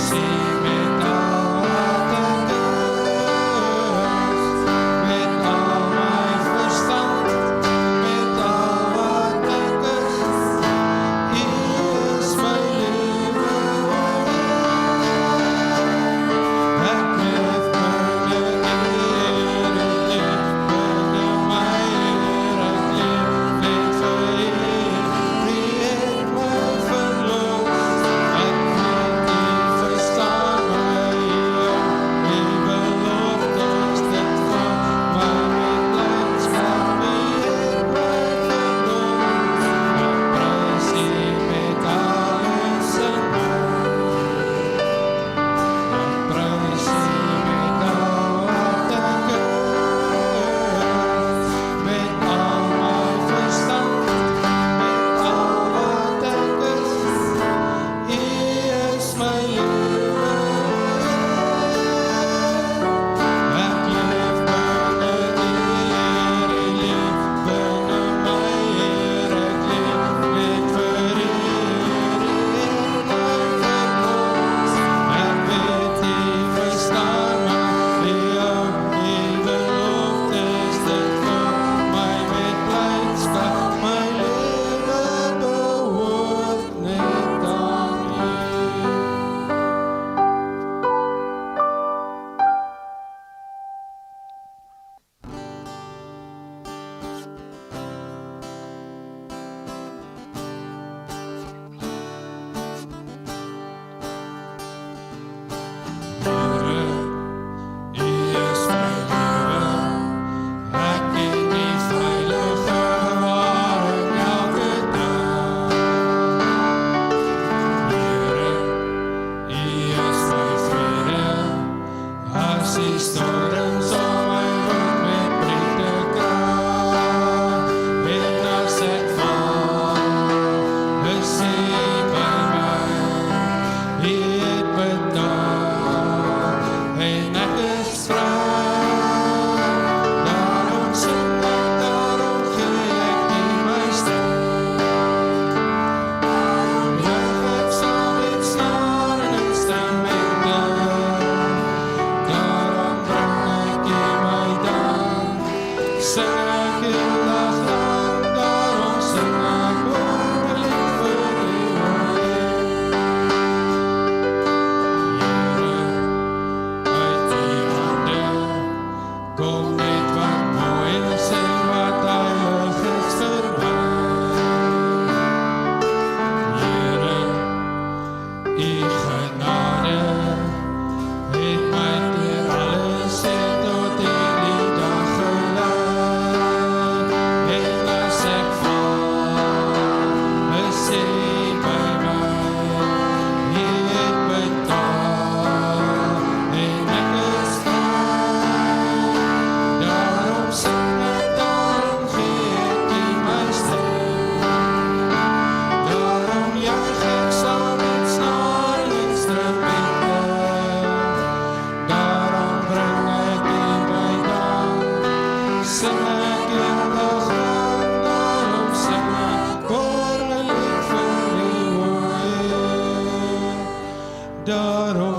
See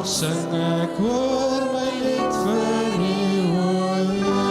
sing ek hoor my lied vir U, o Heer.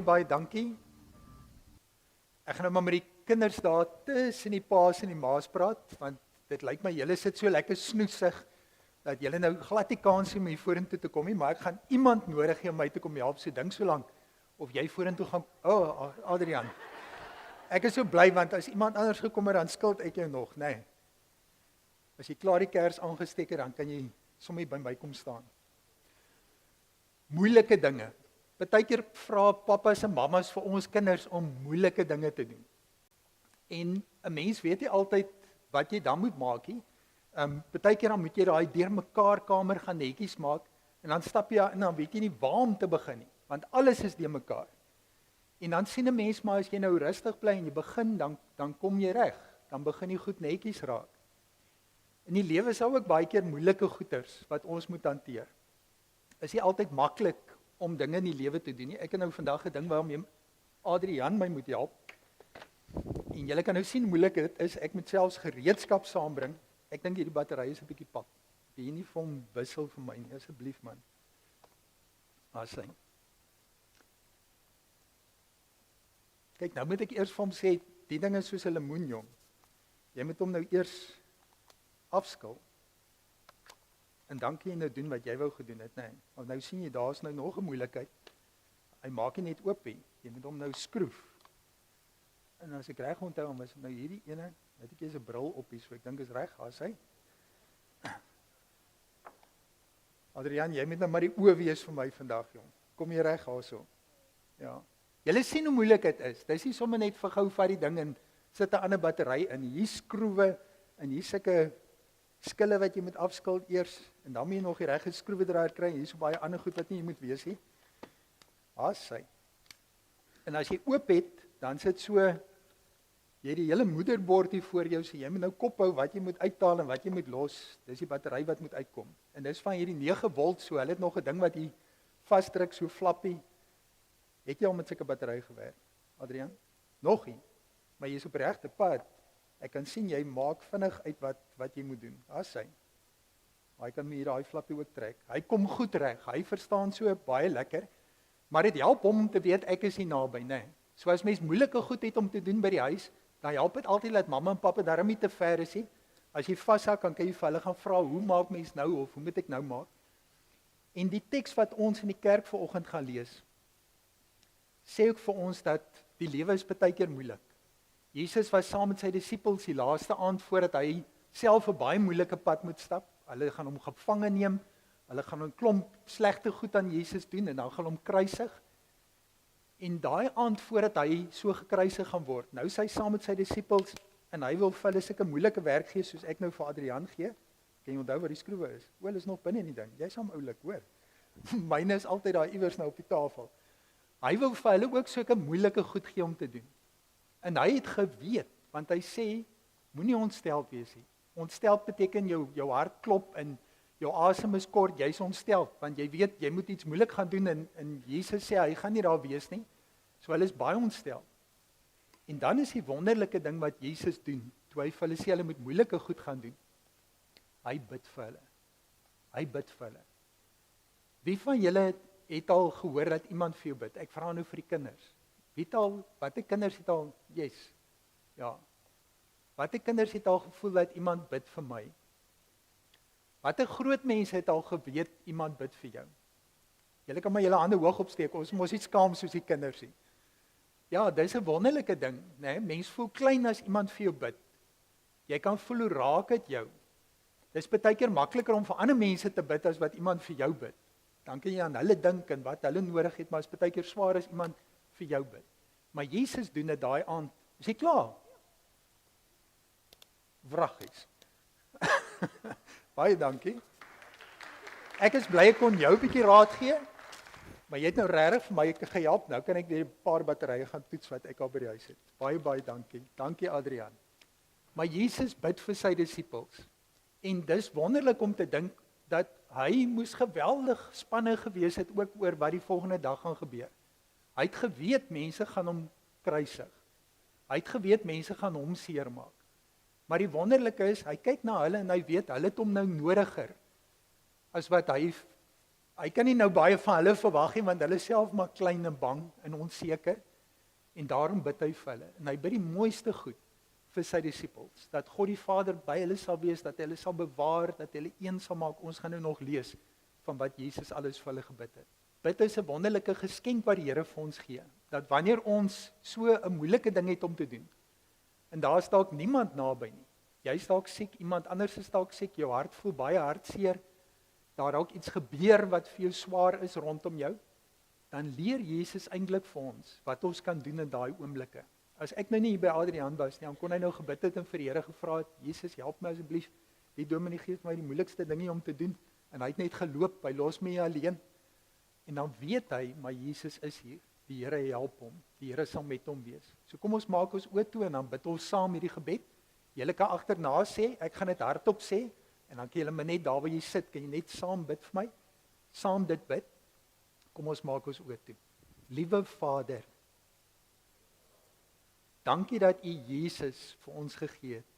Baie dankie. Ek gaan nou maar met die kinders daar tussen die paas en die maas praat, want dit lyk my julle sit so lekker snoesig, dat julle nou glad nie kans het om hier vorentoe te kom nie, maar ek gaan iemand nodig hê om my te kom help, so dink so lank, of jy vorentoe gaan, Adrian, ek is so bly, want as iemand anders gekom het, dan skuld ek jou nog, nee. As jy klaar die kers aangesteek het, dan kan jy sommer by my kom staan. Moeilike dinge. Partykeer vra papas en mamas vir ons kinders om moeilike dinge te doen. En 'n mens weet nie altyd wat jy dan moet maak nie. Partykeer dan moet jy daai deurmekaar kamer gaan netjies maak en dan stap jy in, dan weet jy nie waar om te begin nie, want alles is deurmekaar. En dan sien 'n mens maar as jy nou rustig bly en jy begin, dan kom jy reg. Dan begin jy goed netjies raak. In die lewe is daar ook baie keer moeilike goeters wat ons moet hanteer. Is nie altyd maklik om dinge in die lewe te doen nie. Ek het nou vandag 'n ding waarmee Adrian my moet help. En julle kan nou sien hoe moeilik dit is. Ek moet selfs gereedskap saambring. Ek dink hierdie battery is 'n bietjie pap. Wil jy nie vir hom wissel vir my nie, asseblief man. Asy. Kyk, nou moet ek eers vir hom sê, die ding is soos 'n lemoen jong. Jy moet hom nou eers afskil. En dan kan jy nou doen wat jy wou gedoen het, nee. Want nou sien jy, daar's nou nog 'n moeilikheid. Hy maak nie net oop nie. Jy moet hom nou skroef. En as ek reg onthou, dan was dit nou hierdie ene, het ek eers 'n bril op hier, so ek dink is reg, as hy. Adrian, jy moet nou maar die oë wees vir my vandag, jong. Kom jy reg daarso? Ja. Julle sien hoe moeilik dit is. Dis nie sommer net vir gou vat die ding en sit 'n ander battery in. Hier skroewe en hier sulke skille wat jy moet afskil eers en dan moet jy nog die regte skroewedraaier kry. Hier is so baie ander goed wat nie jy moet weet nie. Asy. En as jy oop het, dan sit so jy het die hele moederbord hier voor jou, so jy moet nou kop hou wat jy moet uithaal en wat jy moet los. Dis die battery wat moet uitkom. En dis van hierdie 9 volt so. Hulle het nog 'n ding wat hier vasdruk so flappie. Het jy al met sulke battery gewerk, Adrian? Nog nie. Maar jy is op regte pad. Ek kan sien jy maak vinnig uit wat jy moet doen. Asy. Hy kan hier daai flappie ook trek. Hy kom goed reg. Hy verstaan so baie lekker. Maar dit help hom om te weet ek is hier naby, né? Nee. So as mens moeilike goed het om te doen by die huis, dan help dit altyd dat mamma en pappa darm nie te ver is nie. As jy vashou kan jy vir hulle gaan vra, hoe maak mens nou of hoe moet ek nou maak? En die teks wat ons in die kerk vanoggend gaan lees, sê ook vir ons dat die lewe is baie keer moeilik. Jesus was saam met sy disippels die laaste aand voordat hy self 'n baie moeilike pad moet stap. Hulle gaan hom gevange neem. Hulle gaan 'n klomp slegte goed aan Jesus doen en dan gaan hom kruisig. En daai aand voordat hy so gekruisig gaan word, nou is hy saam met sy disippels en hy wil vir hulle sulke moeilike werk gee soos ek nou vir Adrian gee. Kan jy onthou wat die skroewe is? O, hulle is nog binne in die ding. Jy's hom oulik, hoor. Myne is altyd daar iewers nou op die tafel. Hy wil vir hulle ook sulke moeilike goed gee om te doen. En hy het geweet, want hy sê, moenie ontsteld wees nie. Ontsteld beteken jou hart klop en jou asem is kort, jy's ontsteld, want jy weet, jy moet iets moeilik gaan doen en Jesus sê, hy gaan nie daar wees nie. So hulle is baie ontsteld. En dan is die wonderlike ding wat Jesus doen, toe hy vir hulle sê, hulle moet moeilike goed gaan doen. Hy bid vir hulle. Hy bid vir hulle. Wie van julle het al gehoor dat iemand vir jou bid? Ek vra nou vir die kinders. Watter kinders het al, yes, ja. Watter kinders het al gevoel dat iemand bid vir my? Watter groot mense het al geweet iemand bid vir jou? Julle kan maar julle hande hoog opsteek, ons mos nie skaam soos die kinders nie. Ja, dis 'n wonderlike ding, né? Mens voel klein as iemand vir jou bid. Jy kan voel hoe raak dit jou. Dis baie keer makliker om vir ander mense te bid as wat iemand vir jou bid. Dan kan jy aan hulle dink en wat hulle nodig het, maar is baie keer swaar as iemand vir jou bid. Maar Jesus doen dit daai aand. Is jy klaar? Wraggies. Baie dankie. Ek is bly ek kon jou 'n bietjie raad gee. Maar jy het nou regtig vir my gehelp. Nou kan ek weer 'n paar batterye gaan toets wat ek al by die huis het. Baie dankie. Dankie Adrian. Maar Jesus bid vir sy disippels. En dis wonderlik om te dink dat hy moes geweldig spanne gewees het ook oor wat die volgende dag gaan gebeur. Hy het geweet mense gaan hom kruisig. Hy het geweet mense gaan hom seermaak. Maar die wonderlike is, hy kyk na hulle en hy weet hulle het hom nou nodiger as wat hy kan nie nou baie van hulle verwag nie, want hulle self maar klein en bang en onseker. En daarom bid hy vir hulle. En hy bid die mooiste goed vir sy disippels, dat God die Vader by hulle sal wees, dat hy hulle sal bewaar, dat hy hulle een sal maak. Ons gaan nou nog lees van wat Jesus alles vir hulle gebid het. Bid is 'n wonderlike geskenk wat die Here vir ons gee, dat wanneer ons so 'n moeilike ding het om te doen, en daar is dalk niemand naby nie, jy is dalk siek, iemand anders is dalk siek, jou hart voel baie hartseer, daar dalk iets gebeur wat vir jou swaar is rondom jou, dan leer Jesus eintlik vir ons wat ons kan doen in daai oomblikke. As ek nou nie hier by Adrian was nie, dan kon hy nou gebid het en vir die Here gevra het, Jesus, help my asseblief, Die dominee gee vir my die moeilikste dingie om te doen en hy het net geloop, hy los my nie alleen. En dan weet hy, maar Jesus is hier. Die Here help hom. Die Here sal met hom wees. So kom ons maak ons oë toe en dan bid ons saam hierdie gebed. Julle kan agterna sê, ek gaan dit hardop sê en dan kan julle maar net daar waar jy sit, kan jy net saam bid vir my. Saam dit bid. Kom ons maak ons oë toe. Liewe Vader, dankie dat U Jesus vir ons gegee het.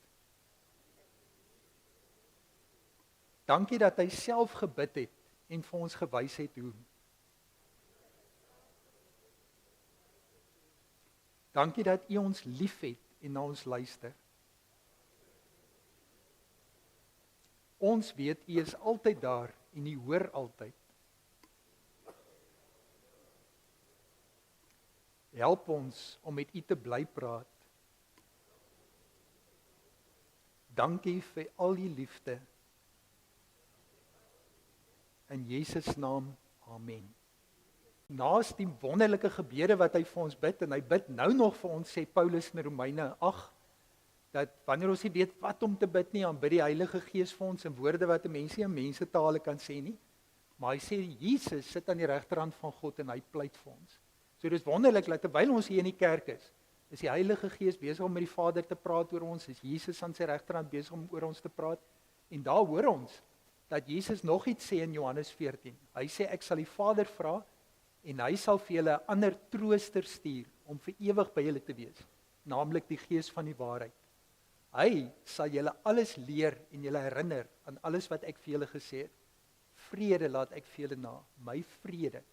Dankie dat hy self gebid het en vir ons gewys het hoe. Dankie dat U ons liefhet en na ons luister. Ons weet U is altyd daar en U hoor altyd. Help ons om met U te bly praat. Dankie vir al U liefde. In Jesus naam, amen. Naas die wonderlike gebede wat hy vir ons bid, en hy bid nou nog vir ons, sê Paulus in Romeine 8, dat wanneer ons nie weet wat om te bid nie, dan bid die Heilige Gees vir ons in woorde wat 'n mens nie in mensetale kan sê nie. Maar hy sê Jesus sit aan die regterhand van God en hy pleit vir ons. So dis wonderlik dat terwyl ons hier in die kerk is die Heilige Gees besig om met die Vader te praat oor ons, is Jesus aan sy regterhand besig om oor ons te praat. En daar hoor ons dat Jesus nog iets sê in Johannes 14. Hy sê ek sal die Vader vra en hy sal vir julle 'n ander trooster stuur om vir ewig by julle te wees, naamlik die Gees van die waarheid. Hy sal julle alles leer en julle herinner aan alles wat ek vir julle gesê het. Vrede laat ek vir julle na, my vrede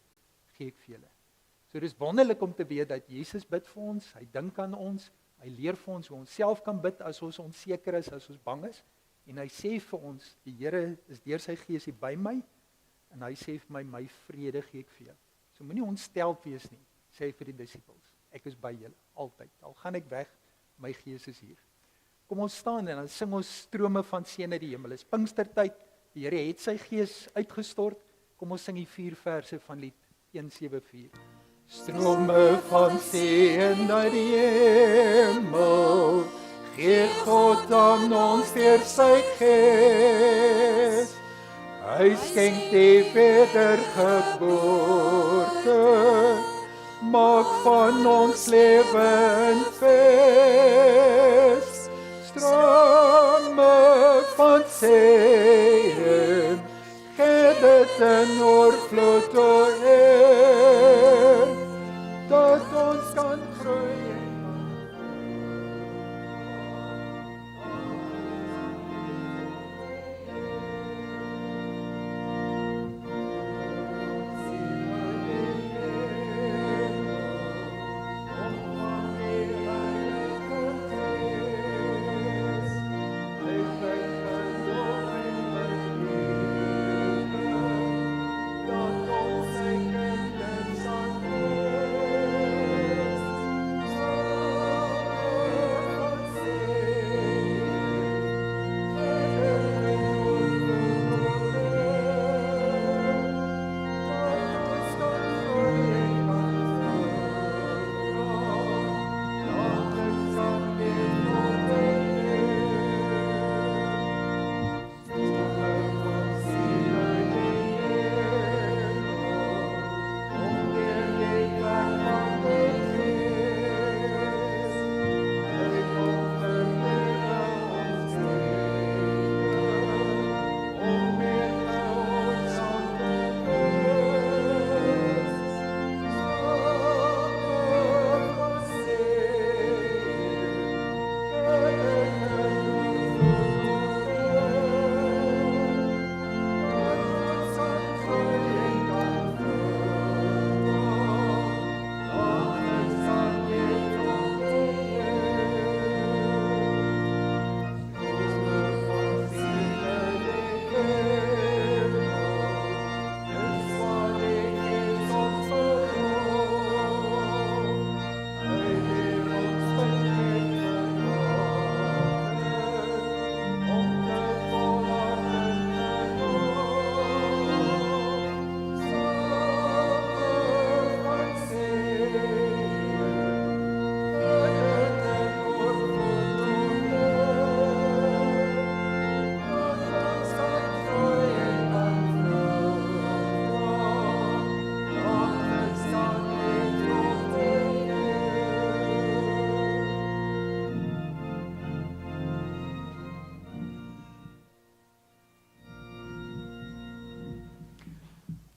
gee ek vir julle. So dis wonderlik om te weet dat Jesus bid vir ons, hy dink aan ons, hy leer vir ons hoe ons self kan bid as ons onseker is, as ons bang is, en hy sê vir ons, die Here is deur sy Gees hier by my, en hy sê vir my, my vrede gee ek vir julle. So moenie ontsteld wees nie, sê hy vir die disippels, ek is by julle, altyd, al gaan ek weg, my Gees is hier. Kom ons staan en dan sing ons strome van seën uit die hemel. Dis Pinkstertyd, die Here het sy Gees uitgestort. Kom ons sing die 4 verse van lied 174. Strome van seën uit die hemel, gee God aan ons deur sy Gees. Hy skenk die wedergeboorte, maak van ons leven fees. Strome van seën, gee dit in oorvloed oorheen, dat ons kan groei. Thank you.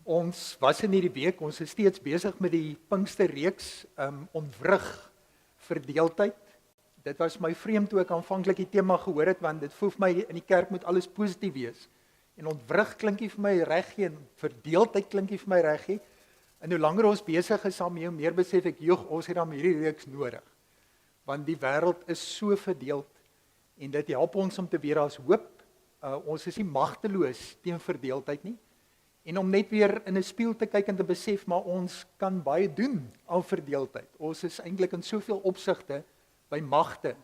Ons was in hierdie week, ons is steeds besig met die Pinksterreeks, ontwrig verdeeldheid. Dit was my vreemd toe ek aanvanklik die tema gehoor het, want dit voel vir my in die kerk moet alles positief wees. En ontwrig klink nie vir my reg nie, en verdeeldheid klink nie vir my reg nie. En hoe langer ons besig is daarmee, hoe meer besef ek, ons het dan hierdie reeks nodig. Want die wêreld is so verdeeld, en dit help ons om te weet daar's hoop. Ons is nie magteloos teen verdeeldheid nie. En om net weer in 'n spieël te kyk en te besef, maar ons kan baie doen aan verdeeldheid. Ons is eintlik in soveel opsigte by magte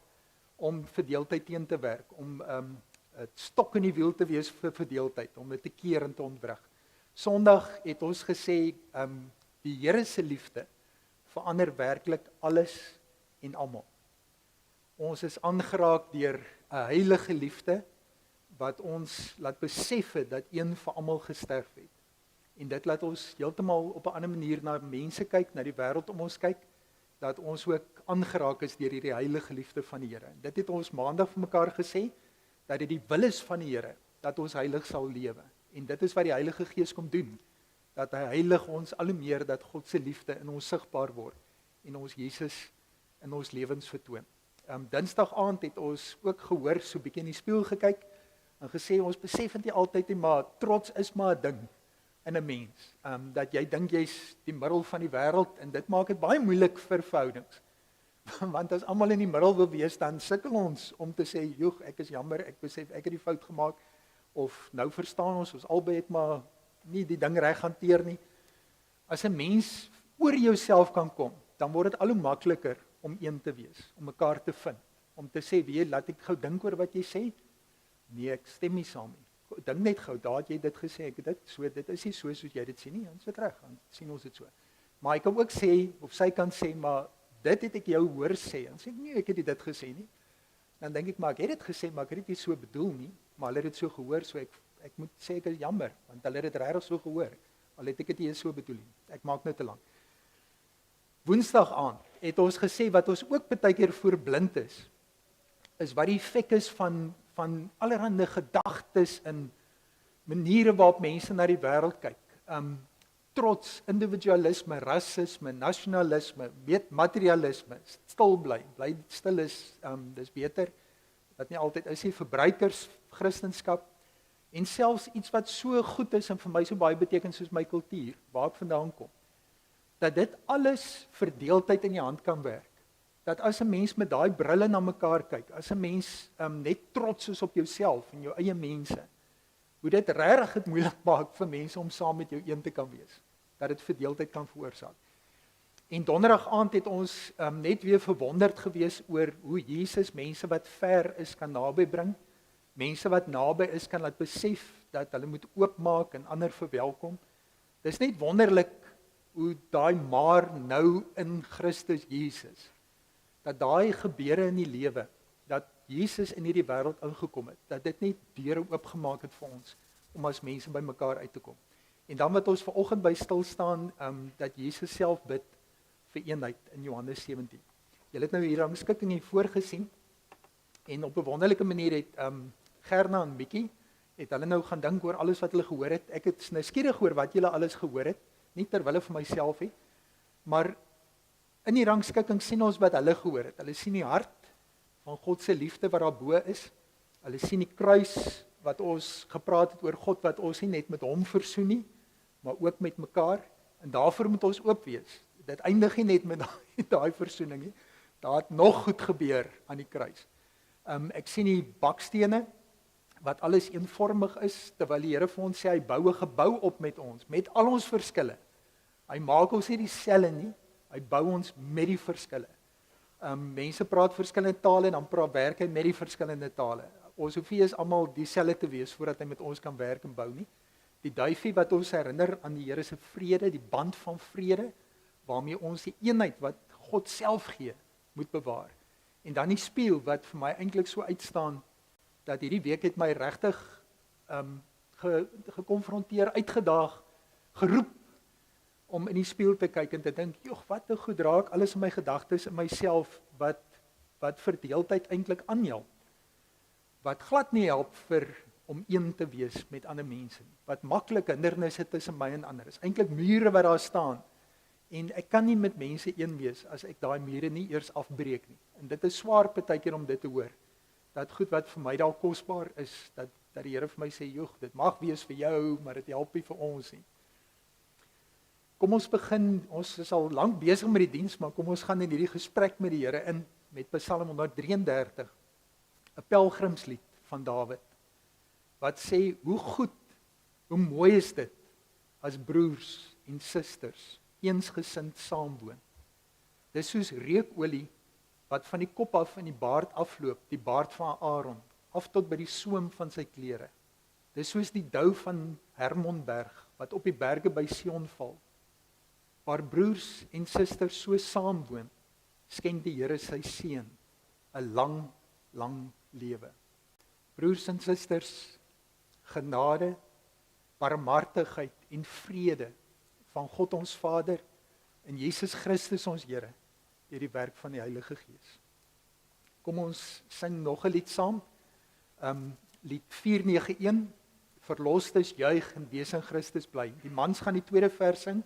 om verdeeldheid teen te werk, om 'n stok in die wiel te wees vir verdeeldheid, om dit te keer en te ontwrig. Sondag het ons gesê, die Here se liefde verander werklik alles en almal. Ons is aangeraak deur 'n heilige liefde, wat ons laat besef het dat een vir almal gesterf het. En dit laat ons heeltemal op 'n ander manier na mense kyk, na die wêreld om ons kyk, dat ons ook aangeraak is deur hierdie heilige liefde van die Here. Dit het ons maandag vir mekaar gesê, dat dit die wil is van die Here, dat ons heilig sal lewe. En dit is wat die Heilige Gees kom doen, dat hy heilig ons al hoe meer, dat God se liefde in ons sigbaar word, en ons Jesus in ons lewens vertoon. Dinsdag aand het ons ook gehoor, so 'n bietjie in die spieël gekyk, en gesê, ons besef dit nie altyd nie, maar trots is maar 'n ding in 'n mens. Dat jy dink jy's die middel van die wêreld, en dit maak dit baie moeilik vir verhoudings. Want as almal in die middel wil wees, dan sukkel ons om te sê, joeg, ek is jammer, ek besef ek het die fout gemaak, of nou verstaan ons albei het maar nie die ding reg hanteer nie. As 'n mens oor jouself kan kom, dan word dit al hoe makliker om een te wees, om mekaar te vind, om te sê, wie, laat ek gou dink oor wat jy sê. Nee, ek stem nie saam nie. Dink net gou, daar het jy dit gesê, ek het dit is nie soos jy dit sien nie, dan is dit reg, dan sien ons dit so. Maar ek kan ook sê, of sy kan sê, maar dit het ek jou hoor sê, en sê ek, nee, ek het dit gesê nie. Dan dink ek, maar ek het dit gesê, maar ek het dit nie so bedoel nie, maar hulle het dit so gehoor, so ek moet sê, ek is jammer, want hulle het dit regtig so gehoor, al het ek dit nie so bedoel nie, ek maak nou te lank. Woensdag aand het ons gesê, wat ons ook baie keer verblind is wat die effek is van allerhande gedagtes en maniere waarop mense na die wêreld kyk. Trots, individualisme, rasisme, nasionalisme, materialisme, stil bly stil is, dis beter, wat nie altyd is nie, verbruikers, Christendom, en selfs iets wat so goed is en vir my so baie beteken soos my kultuur, waar ek vandaan kom, dat dit alles verdeeldheid in die hand kan werk. Dat as 'n mens met daai brille na mekaar kyk, as 'n mens net trots is op jouself en jou eie mense, hoe dit regtig dit moeilik maak vir mense om saam met jou een te kan wees, dat dit verdeeldheid kan veroorsaak. En donderdag aand het ons net weer verwonderd gewees oor hoe Jesus mense wat ver is kan naby bring, mense wat naby is kan laat besef dat hulle moet oopmaak en ander verwelkom. Dis net wonderlik hoe daai maar nou in Christus Jesus, dat daai gebeure in die lewe, dat Jesus in hierdie wêreld ingekom het, dat dit net deure oopgemaak het vir ons, om as mense by mekaar uit te kom. En dan wat ons vanoggend by stil staan, dat Jesus self bid vir eenheid in Johannes 17. Julle het nou hier rangskikking hier voorgesien, en op 'n wonderlike manier het Gerna en Mikkie, het hulle nou gaan dink oor alles wat hulle gehoor het. Ek het nuuskierig oor wat julle alles gehoor het, nie terwille vir myself nie, maar in die rangskikking sien ons wat hulle gehoor het. Hulle sien die hart van God se liefde wat daarbo is. Hulle sien die kruis wat ons gepraat het oor God, wat ons nie net met hom versoen nie, maar ook met mekaar. En daarvoor moet ons oop wees. Dit eindig nie net met daai versoening nie. Daar het nog goed gebeur aan die kruis. Ek sien die bakstene wat alles eenvormig is, terwyl die Here vir ons sê hy bou 'n gebou op met ons, met al ons verskille. Hy maak ons nie dieselfde nie. Hy bou ons met die verskille. Mense praat verskillende tale en dan werk hy met die verskillende tale. Ons hoef nie eens almal dieselfde te wees voordat hy met ons kan werk en bou nie. Die duifie wat ons herinner aan die Here se vrede, die band van vrede, waarmee ons die eenheid wat God self gee, moet bewaar. En dan die spieël wat vir my eintlik so uitstaan, dat hierdie week het my regtig gekonfronteer, uitgedaag, geroep, om in die spieël te kyk en te dink, joh, wat 'n goed raak alles in my gedagtes in myself wat verdeeldheid eintlik aanhelp. Wat glad nie help vir om een te wees met ander mense nie. Wat maklik hindernisse tussen my en ander is. Eintlik mure wat daar staan. En ek kan nie met mense een wees as ek daai mure nie eers afbreek nie. En dit is swaar partykeer om dit te hoor. Dat goed wat vir my dalk kosbaar is, dat die Here vir my sê, "Joeg, dit mag wees vir jou, maar dit help nie vir ons nie." Kom ons begin, ons is al lank besig met die diens, maar kom ons gaan in hierdie gesprek met die Here in met Psalm 133, 'n pelgrimslied van Dawid, wat sê, hoe goed, hoe mooi is dit, as broers en susters, eensgesind saamwoon. Dis soos reukolie, wat van die kop af in die baard afloop, die baard van Aaron, af tot by die soem van sy klere. Dis soos die dou van Hermonberg, wat op die berge by Sion val. Waar broers en susters so saamwoon, skenk die Here sy seën, 'n lang, lang lewe. Broers en susters, genade, barmhartigheid en vrede van God ons Vader en Jesus Christus ons Here, deur die werk van die Heilige Gees. Kom ons sing nog 'n lied saam. Lied 491, Verlostes juig en wees in Christus bly. Die mans gaan die tweede vers sing.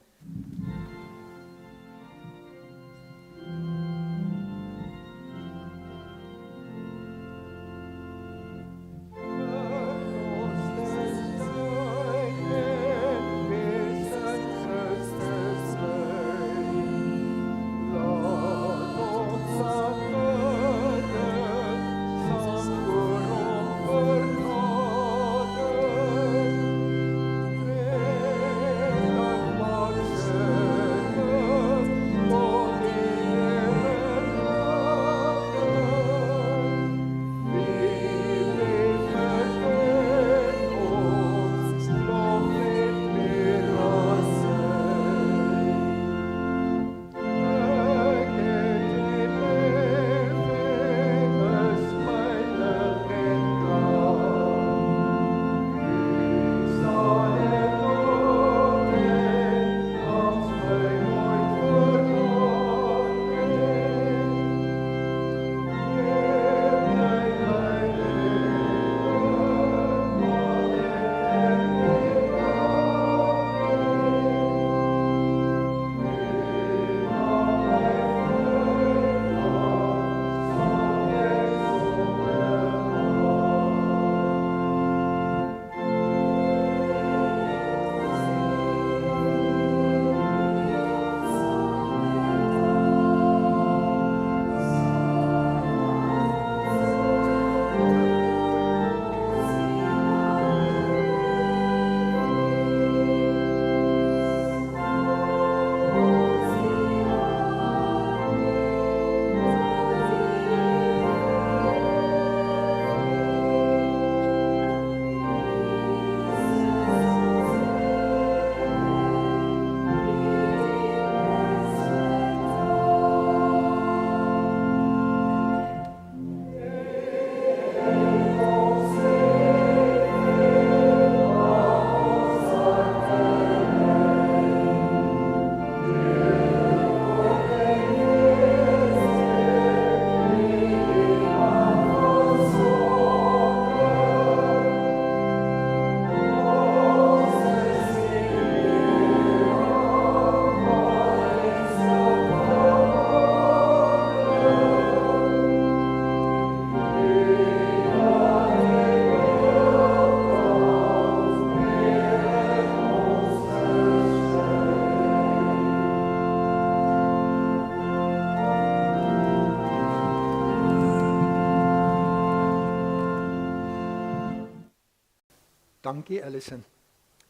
Dankie Allison.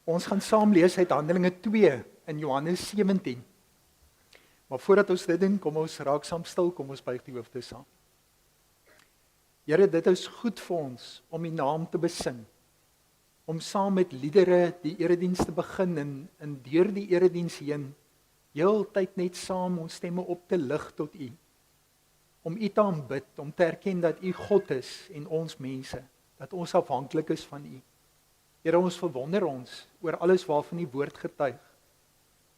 Ons gaan saam lees uit Handelinge 2 in Johannes 17. Maar voordat ons dit doen, kom ons raak saam stil, kom ons buig die hoofde saam. Here, dit is goed vir ons om U naam te besing, om saam met liedere die erediens te begin en deur die erediens heen, heeltyd net saam ons stemme op te lig tot U, om U te aanbid, om te erken dat U God is en ons mense, dat ons afhanklik is van U. Here, ons verwonder ons oor alles waarvan U woord getuig,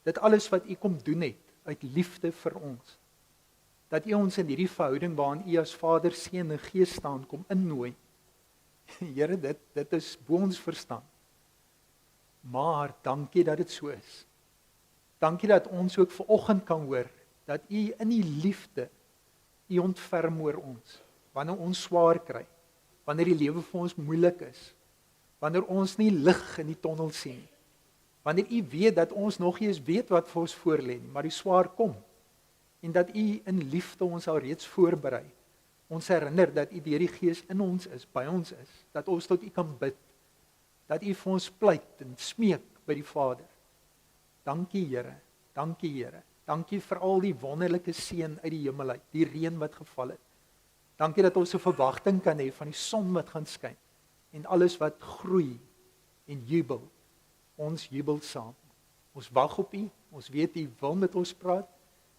dit alles wat U kom doen het, uit liefde vir ons, dat U ons in hierdie verhouding waarin U as Vader, Seun en Gees staan, kom innooi, Here, dit is bo ons verstand. Maar dankie dat dit so is. Dankie dat ons ook vanoggend kan hoor dat U in die liefde U ontferm oor ons. Wanneer ons swaar kry, wanneer die lewe vir ons moeilik is, wanneer ons nie lig in die tonnel sien nie. Wanneer U weet dat ons nog nie eens weet wat vir ons voorlê nie, maar die swaar kom. En dat U in liefde ons al reeds voorberei. Ons herinner dat U deur die Gees in ons is, by ons is, dat ons tot U kan bid, dat U vir ons pleit en smeek by die Vader. Dankie Here, dankie Here. Dankie vir al die wonderlike seën uit die hemel uit, die reën wat geval het. Dankie dat ons 'n verwagting kan hê van die son wat gaan skyn en alles wat groei en jubel. Ons jubel saam. Ons wag op U, ons weet U wil met ons praat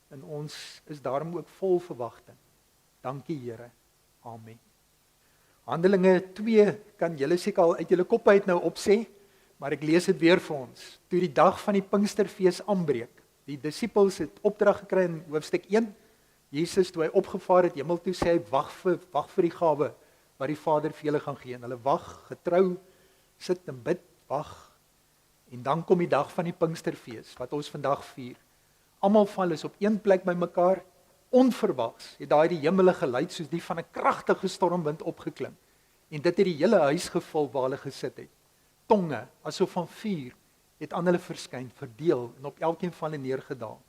en ons is daarom ook vol verwagting. Dankie Here. Amen. Handelinge 2 kan julle seker al uit julle kop uit nou opsê, maar ek lees dit weer vir ons. Toe die dag van die Pinksterfees aanbreek, die disippels het opdrag gekry in hoofstuk 1. Jesus toe hy opgevaar het hemel toe, sê hy wag vir die gawe wat die Vader vir julle gaan gee. En hulle wag getrou, sit en bid, wag. En dan kom die dag van die Pinksterfees wat ons vandag vier. Almal van hulle is op een plek bymekaar. Onverwags het daai die hemele geluid soos die van 'n kragtige stormwind opgeklink. En dit het die hele huis gevul waar hulle gesit het. Tonge, asof van vuur, het aan hulle verskyn, verdeel en op elkeen van hulle neergedaal.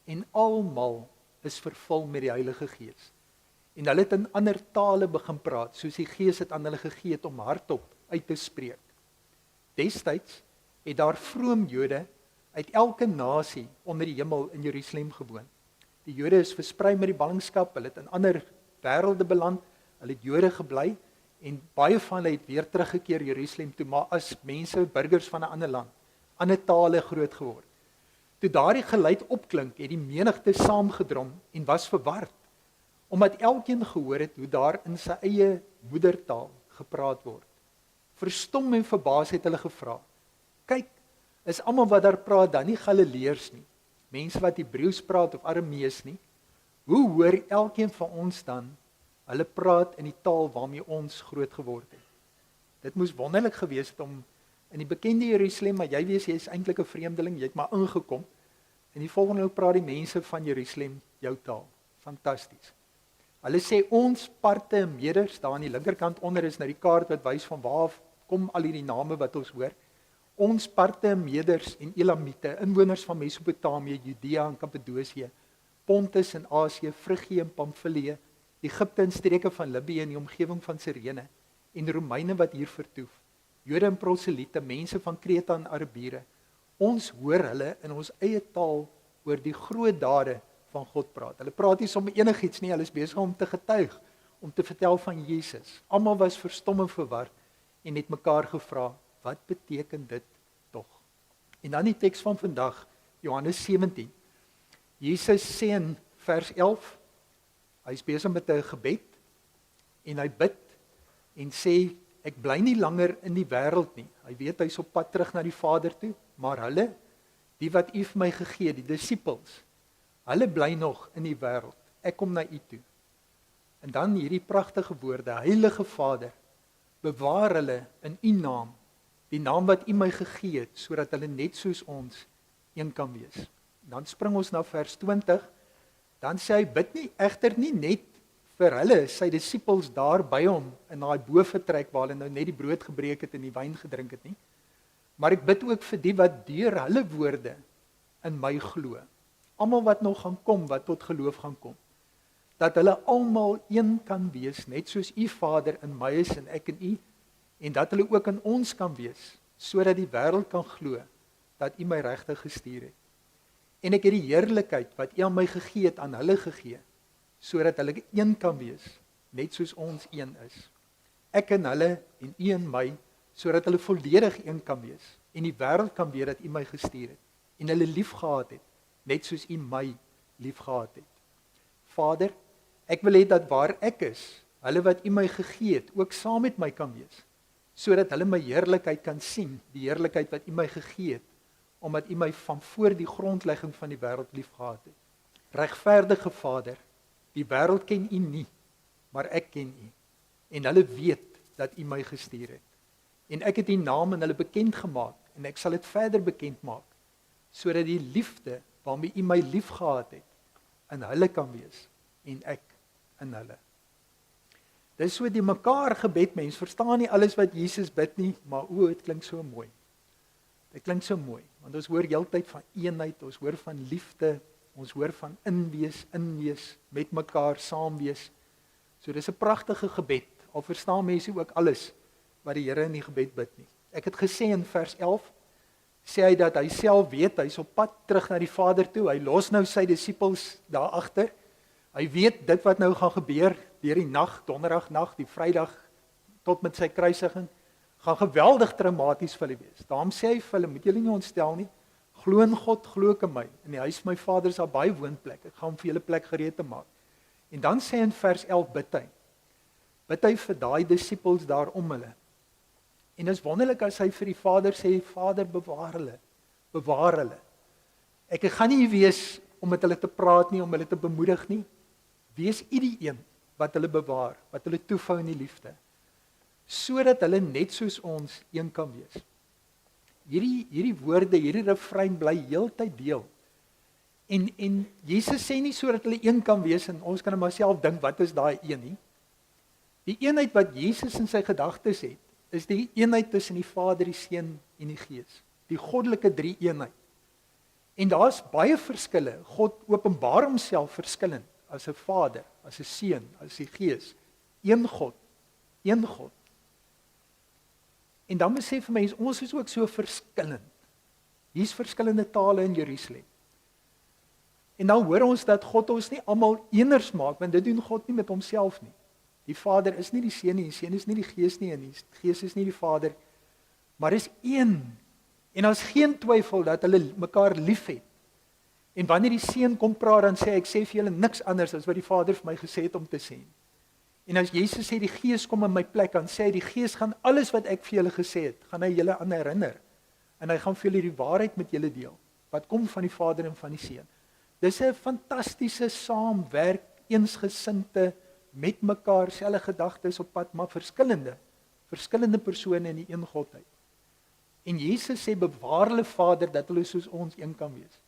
En almal is vervul met die Heilige Gees. En hulle het in ander tale begin praat, soos die Gees het aan hulle gegee het om hardop uit te spreek. Destyds het daar vroom Jode uit elke nasie onder die hemel in Jerusalem gewoon. Die Jode is versprei met die ballingskap, hulle het in ander wêrelde beland, hulle het Jode gebly en baie van hulle het weer teruggekeer Jerusalem toe, maar as mense, burgers van 'n ander land, ander tale groot geword. Toe daardie geluid opklink, het die menigte saamgedrom en was verward, omdat elkeen gehoor het hoe daar in sy eie moedertaal gepraat word. Verstom en verbaas het hulle gevra, kyk, is almal wat daar praat dan nie Galileërs nie, mense wat Hebreëus praat of Aramees nie? Hoe hoor elkeen van ons dan, hulle praat in die taal waarmee ons groot geword het? Dit moes wonderlik gewees het om in die bekende Jerusalem, maar jy weet jy is eintlik 'n vreemdeling, jy het maar ingekom, en die volgende praat die mense van Jerusalem jou taal. Fantasties. Hulle sê ons parte en meders, daar aan die linkerkant onder is nou die kaart wat wys van waar kom al hierdie name wat ons hoor. Ons parte en meders en Elamiete, inwoners van Mesopotamië, Judea en Kappadosie, Pontus en Asië, Frigië en Pamfilië, Egipte en streke van Libië en die omgewing van Sirene, en Romeine wat hier vertoef, Jode en Proseliete, mense van Kreta en Arabiere. Ons hoor hulle in ons eie taal oor die groot dade van God praat. Hulle praat nie sommer enigiets nie, hulle is besig om te getuig, om te vertel van Jesus. Almal was verstom en verward en het mekaar gevra, wat beteken dit tog? En dan die teks van vandag, Johannes 17. Jesus sê in vers 11, hy is besig met 'n gebed en hy bid en sê, ek bly nie langer in die wêreld nie. Hy weet hy's op pad terug na die Vader toe, maar hulle, die wat U vir my gegee het, die disippels, hulle bly nog in die wêreld. Ek kom na U toe. En dan hierdie pragtige woorde, Heilige Vader, bewaar hulle in U naam, die naam wat U my gegee het, sodat hulle net soos ons een kan wees. Dan spring ons na vers 20, dan sê hy, bid nie egter nie net vir hulle, sy disippels daar by hom, in daai bovertrek waar hulle nou net die brood gebreek het en die wyn gedrink het nie, maar ek bid ook vir die wat deur hulle woorde in my glo. Almal wat nog gaan kom, wat tot geloof gaan kom, dat hulle almal een kan wees, net soos U Vader in my is en ek in U, en dat hulle ook in ons kan wees, sodat die wêreld kan glo, dat U my regtig gestuur het. En ek het die heerlikheid wat U aan my gegee het, aan hulle gegee, sodat hulle een kan wees, net soos ons een is. Ek in hulle en U in my, sodat hulle volledig een kan wees, en die wêreld kan weet dat U my gestuur het, en hulle liefgehad het, net soos U my liefgehad het. Vader, ek wil hê dat waar ek is, hulle wat U my gegee het, ook saam met my kan wees, sodat hulle my heerlikheid kan sien, die heerlikheid wat U my gegee het, omdat U my van voor die grondlegging van die wêreld liefgehad het. Regverdige Vader, die wêreld ken U nie, maar ek ken U, en hulle weet dat U my gestuur het. En ek het U naam aan hulle bekend gemaak en ek sal dit verder bekend maak, sodat die liefde waarmee U my liefgehad het, in hulle kan wees en ek in hulle. Dis so die mekaar gebed, mens verstaan nie alles wat Jesus bid nie, maar dit klink so mooi. Dit klink so mooi, want ons hoor heeltyd van eenheid, ons hoor van liefde, ons hoor van inwees, met mekaar saam wees. So dis 'n pragtige gebed, al verstaan mense ook alles wat die Here in die gebed bid nie. Ek het gesê in vers 11, sê hy dat hy self weet, hy's op pad terug na die Vader toe, hy los nou sy disippels daar agter. Hy weet dit wat nou gaan gebeur deur die nag, donderdagnag, die Vrydag tot met sy kruisiging, gaan geweldig traumaties vir hulle wees. Daarom sê hy vir hulle, moet julle nie ontstel nie, glo in God, glo ook in my. In die huis van my Vader is daar baie woonplek, ek gaan vir julle plek gereed te maak. En dan sê hy in vers 11, bid hy vir daai disippels daar om hulle. En dit is wonderlik as hy vir die Vader sê, Vader, bewaar hulle. Ek gaan nie wees om met hulle te praat nie, om hulle te bemoedig nie. Wees U die een wat hulle bewaar, wat hulle toefou in die liefde, sodat hulle net soos ons een kan wees. Hierdie woorde, hierdie refrein bly heeltyd deel. En Jesus sê nie sodat hulle een kan wees en ons kan maar self dink wat is daai een nie. Die eenheid wat Jesus in sy gedagtes het, is die eenheid tussen die Vader, die Seun en die Gees. Die goddelike drie-eenheid. En daar's baie verskille. God openbaar homself verskillend as 'n Vader, as 'n Seun, as die Gees. Een God. En dan besef mense, ons is ook so verskillend. Hier's verskillende tale in Jerusalem. En nou hoor ons dat God ons nie almal eeners maak, want dit doen God nie met homself nie. Die Vader is nie die Seun nie, die Seun is nie die Gees nie, en die Gees is nie die Vader, maar is een. En daar's geen twyfel dat hulle mekaar liefhet. En wanneer die Seun kom praat, dan sê ek sê vir julle niks anders as wat die Vader vir my gesê het om te sê. En as Jesus sê die Gees kom in my plek, dan sê hy die Gees gaan alles wat ek vir julle gesê het, gaan hy julle aan herinner. En hy gaan vir julle die waarheid met julle deel, wat kom van die Vader en van die Seun. Dis 'n fantastiese saamwerk, eensgesinde, met mekaar, selfe gedagtes op pad, maar verskillende persone in die een Godheid. En Jesus sê, bewaar hulle Vader, dat hulle soos ons een kan wees.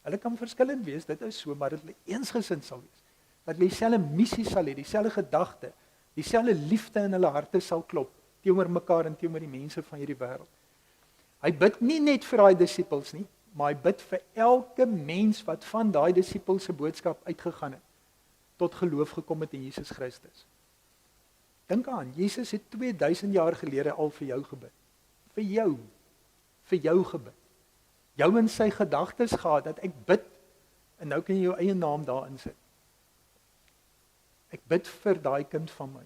Hulle kan verskillend wees, dit is so, maar dat hulle eensgesind sal wees. Dat hulle dieselfde missie sal hê, dieselfde gedagte, dieselfde liefde in hulle harte sal klop, teenoor mekaar en teenoor die mense van hierdie wêreld. Hy bid nie net vir daai disippels nie, maar hy bid vir elke mens wat van daai disippels se boodskap uitgegaan het, tot geloof gekom het in Jesus Christus. Dink aan, Jesus het 2000 jaar gelede al vir jou gebid. Vir jou gebid. Jou in sy gedagtes gehad, dat ek bid, en nou kan jy jou eie naam daarin sit. Ek bid vir daai kind van my,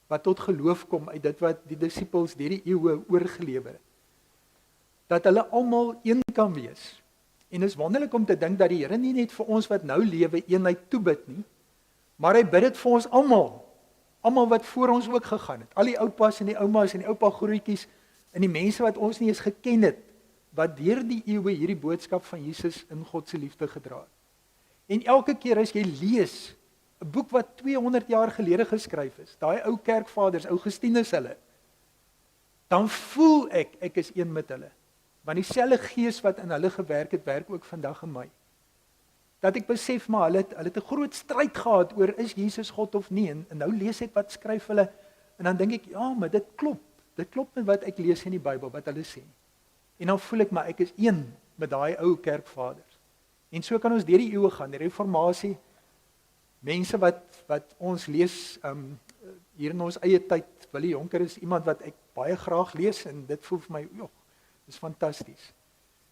wat tot geloof kom uit dit wat die disippels deur die eeue oorgelewer het. Dat hulle almal een kan wees. En is wonderlik om te dink dat die Here nie net vir ons wat nou lewe eenheid toebid nie, maar hy bid dit vir ons almal wat voor ons ook gegaan het, al die oupas en die oumas en die oupa grootjies en die mense wat ons nie eens geken het, wat deur die eeue hierdie boodskap van Jesus in God se liefde gedra het. En elke keer as jy lees 'n boek wat 200 jaar gelede geskryf is, daai ou kerkvaders, Augustinus hulle, dan voel ek is een met hulle. Want dieselfde Gees wat in hulle gewerk het, werk ook vandag in my. Dat ek besef, maar hulle het 'n groot stryd gehad oor is Jesus God of nie, en nou lees ek wat skryf hulle, en dan dink ek, ja, maar dit klop met wat ek lees in die Bybel, wat hulle sê. En dan voel ek, maar ek is een met daai ou kerkvaders. En so kan ons deur die eeue gaan, die reformatie, mense wat ons lees, hier in ons eie tyd, Willie Jonker is iemand wat ek baie graag lees, en dit voel vir my, joh, dis fantasties,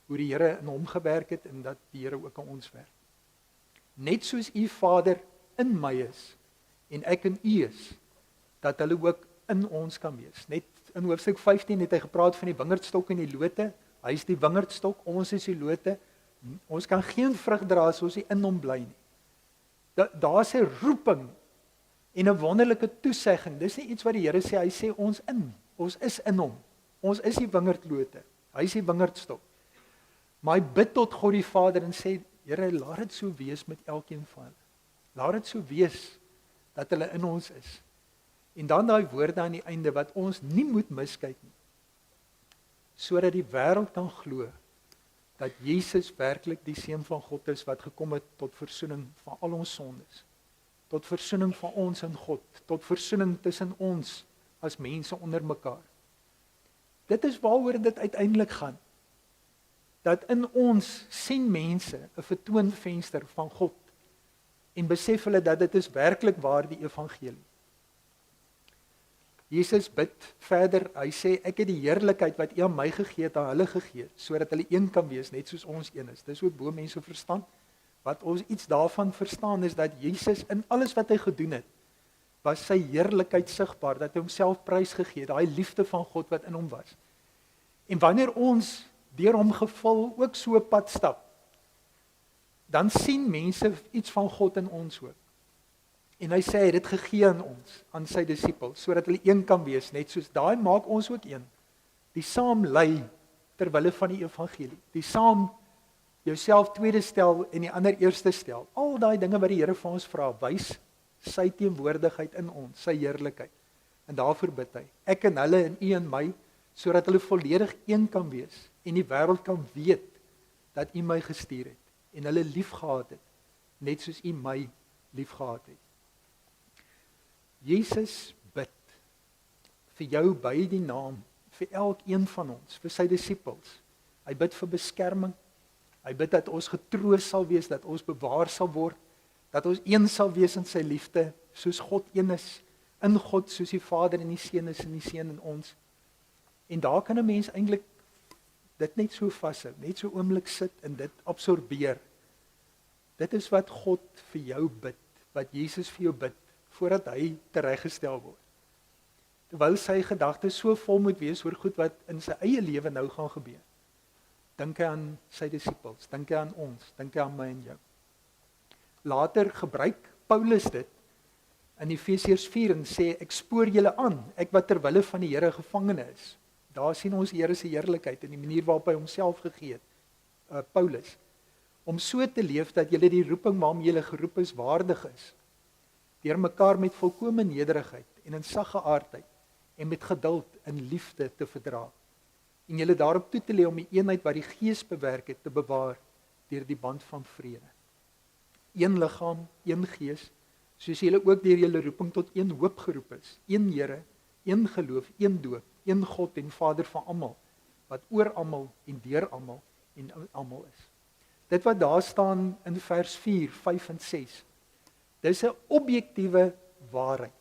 hoe die Here in hom gewerk het, en dat die Here ook in ons werk. Net soos U Vader in my is, en ek in U is, dat hulle ook in ons kan wees. Net in hoofstuk 15 het hy gepraat van die wingerdstok en die lote, hy is die wingerdstok, ons is die lote, ons kan geen vrug dra as ons nie in hom bly nie. Daar's 'n roeping, en 'n wonderlike toesegging, dis nie iets wat die Here sê, hy sê ons is in hom, ons is die wingerdlote, hy is die wingerdstok, maar hy bid tot God die Vader en sê, Here, laat dit so wees met elkeen van hulle, laat dit so wees, dat hulle in ons is, En dan daai woorde aan die einde wat ons nie moet miskyk nie. Sodat die wêreld kan glo dat Jesus werklik die Seun van God is wat gekom het tot versoening van al ons sondes. Tot versoening van ons en God, tot versoening tussen ons as mense onder mekaar. Dit is waaroor dit uiteindelik gaan. Dat in ons sien mense 'n vertoonvenster van God en besef hulle dat dit is werklik waar die evangelie. Jesus bid verder, hy sê ek het die heerlikheid wat U aan my gegee het aan hulle gegee, sodat hulle een kan wees net soos ons een is. Dis ook bo mense verstand. Wat ons iets daarvan verstaan is dat Jesus in alles wat hy gedoen het, was sy heerlikheid sigbaar, dat hy homself prysgegee het, daai liefde van God wat in hom was. En wanneer ons deur hom gevul ook so 'n pad stap, dan sien mense iets van God in ons ook. En hy sê hy het dit gegee aan ons, aan sy disippels, sodat hulle een kan wees, net soos daai maak ons ook een. Die saam lei ter wille van die evangelie. Die saam jouself tweede stel en die ander eerste stel. Al daai dinge wat die Here vir ons vra, wys sy teenwoordigheid in ons, sy heerlikheid. En daarvoor bid hy. Ek en hulle en U en my, sodat hulle volledig een kan wees en die wêreld kan weet dat U my gestuur het en hulle liefgehad het, net soos U my liefgehad het. Jesus bid vir jou by die naam, vir elkeen van ons, vir sy disippels. Hy bid vir beskerming. Hy bid dat ons getroos sal wees, dat ons bewaar sal word, dat ons een sal wees in sy liefde, soos God een is, in God soos die Vader in die Seun is en die Seun in ons. En daar kan 'n mens eintlik dit net so vashou, net so oomblik sit en dit absorbeer. Dit is wat God vir jou bid, wat Jesus vir jou bid, voordat hy tereggestel word. Terwyl sy gedagtes so vol moet wees oor goed wat in sy eie lewe nou gaan gebeur. Dink hy aan sy disippels, dink hy aan ons, dink hy aan my en jou. Later gebruik Paulus dit in Efesiërs 4 en sê, ek spoor julle aan, ek wat ter wille van die Here gevangene is. Daar sien ons die Here se heerlikheid en die manier waarop hy homself gegee het, Paulus, om so te leef dat julle die roeping waarmee julle geroep is waardig is, deur mekaar met volkomme nederigheid en in saggeaardheid en met geduld in liefde te verdra, en julle daarop toe te lê om die eenheid wat die Gees bewerk het te bewaar deur die band van vrede. Een liggaam, een Gees, soos julle ook deur julle roeping tot een hoop geroep is, een Here, een geloof, een doop, een God en Vader van almal, wat oor almal en deur almal en almal is. Dit wat daar staan in vers 4, 5 en 6, dis 'n objektiewe waarheid.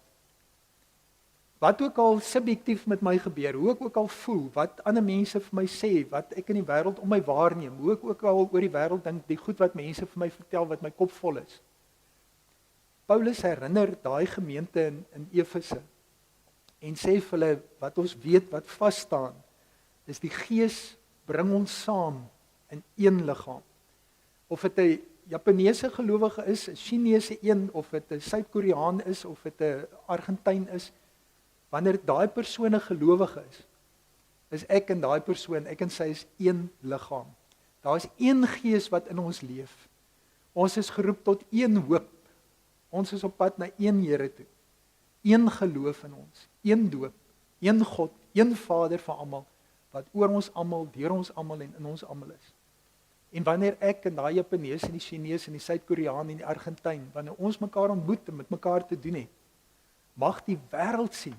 Wat ook al subjektief met my gebeur, hoe ek ook al voel, wat ander mense vir my sê, wat ek in die wêreld om my waarneem, hoe ek ook al oor die wêreld dink, die goed wat mense vir my vertel, wat my kop vol is. Paulus herinner daai gemeente in Efese en sê vir hulle, wat ons weet, wat vas staan, is die Gees bring ons saam in een liggaam. Of dit 'n Japaneese gelowige is, 'n Chinese een, of dit 'n Suid-Koreaan is, of dit 'n Argentyn is, wanneer daai persoon 'n gelowige is ek en daai persoon, ek en sy is een liggaam. Daar is een Gees wat in ons leef. Ons is geroep tot een hoop. Ons is op pad na een Here toe. Een geloof in ons, een doop, een God, een Vader van almal, wat oor ons almal, deur ons almal en in ons almal is. En wanneer ek en daai Japanees en die Chinees en die Suid-Koreaan en die Argentyn, wanneer ons mekaar ontmoet en met mekaar te doen het, mag die wêreld sien